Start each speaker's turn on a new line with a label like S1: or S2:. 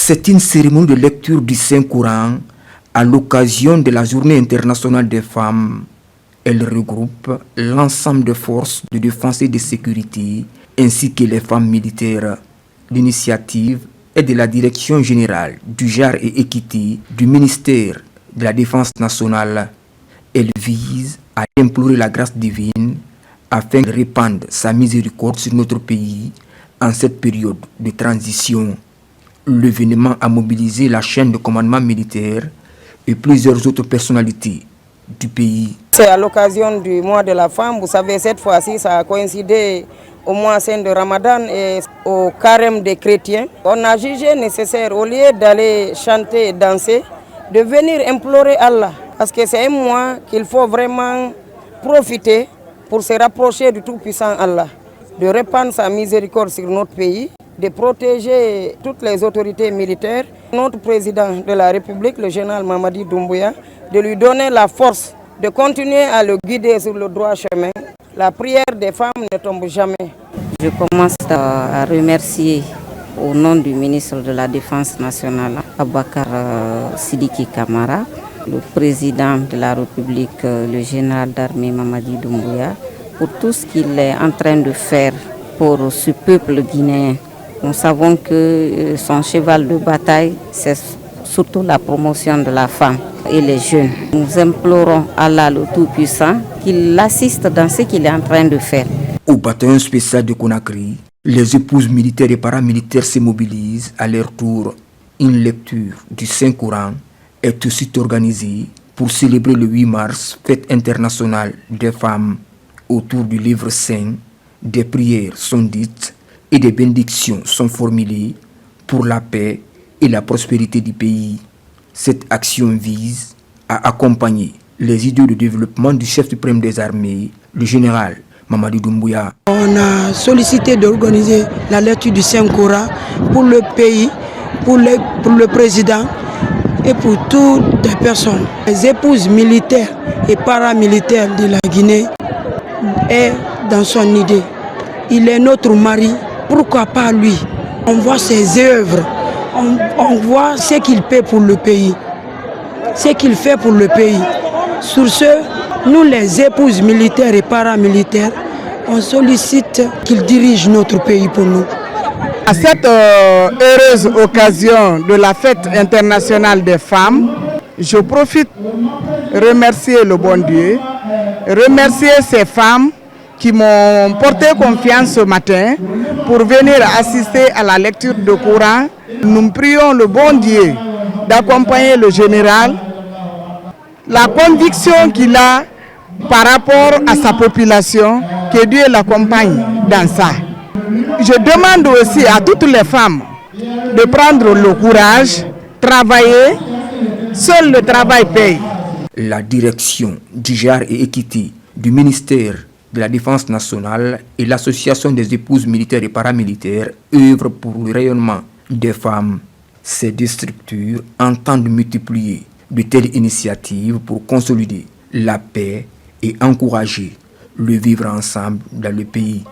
S1: C'est une cérémonie de lecture du Saint-Coran à l'occasion de la Journée internationale des femmes. Elle regroupe l'ensemble des forces de défense et de sécurité ainsi que les femmes militaires. L'initiative est de la Direction générale du genre et équité du ministère de la Défense nationale. Elle vise à implorer la grâce divine afin de répandre sa miséricorde sur notre pays en cette période de transition. L'événement a mobilisé la chaîne de commandement militaire et plusieurs autres personnalités du pays.
S2: C'est à l'occasion du mois de la femme. Vous savez, cette fois-ci, ça a coïncidé au mois saint de Ramadan et au carême des chrétiens. On a jugé nécessaire, au lieu d'aller chanter et danser, de venir implorer Allah. Parce que c'est un mois qu'il faut vraiment profiter pour se rapprocher du Tout-Puissant Allah, de répandre sa miséricorde sur notre pays, de protéger toutes les autorités militaires, notre président de la République, le général Mamadi Doumbouya, de lui donner la force de continuer à le guider sur le droit chemin. La prière des femmes ne tombe jamais.
S3: Je commence à remercier au nom du ministre de la Défense nationale, Abakar Sidiki Kamara, le président de la République, le général d'armée Mamadi Doumbouya, pour tout ce qu'il est en train de faire pour ce peuple guinéen. Nous savons que son cheval de bataille, c'est surtout la promotion de la femme et les jeunes. Nous implorons Allah le Tout-Puissant qu'il l'assiste dans ce qu'il est en train de faire.
S1: Au bataillon spécial de Conakry, les épouses militaires et paramilitaires se mobilisent à leur tour. Une lecture du Saint-Coran est aussi organisée pour célébrer le 8 mars, fête internationale des femmes. Autour du livre saint, des prières sont dites et des bénédictions sont formulées pour la paix et la prospérité du pays. Cette action vise à accompagner les idées de développement du chef suprême des armées, le général Mamadi Doumbouya.
S4: On a sollicité d'organiser la lecture du Saint-Coran pour le pays, pour le président et pour toutes les personnes. Les épouses militaires et paramilitaires de la Guinée est dans son idée. Il est notre mari, pourquoi pas lui? On voit ses œuvres, on voit ce qu'il paie pour le pays, ce qu'il fait pour le pays. Sur ce, nous les épouses militaires et paramilitaires, on sollicite qu'il dirige notre pays pour nous.
S5: À cette heureuse occasion de la fête internationale des femmes, je profite de remercier le bon Dieu, remercier ces femmes qui m'ont porté confiance ce matin pour venir assister à la lecture du Coran. Nous prions le bon Dieu d'accompagner le général, la conviction qu'il a par rapport à sa population, que Dieu l'accompagne dans ça. Je demande aussi à toutes les femmes de prendre le courage, travailler, seul le travail paye.
S1: La direction du genre et équité du ministère de la Défense nationale et l'association des épouses militaires et paramilitaires œuvrent pour le rayonnement des femmes. Ces deux structures entendent multiplier de telles initiatives pour consolider la paix et encourager le vivre ensemble dans le pays.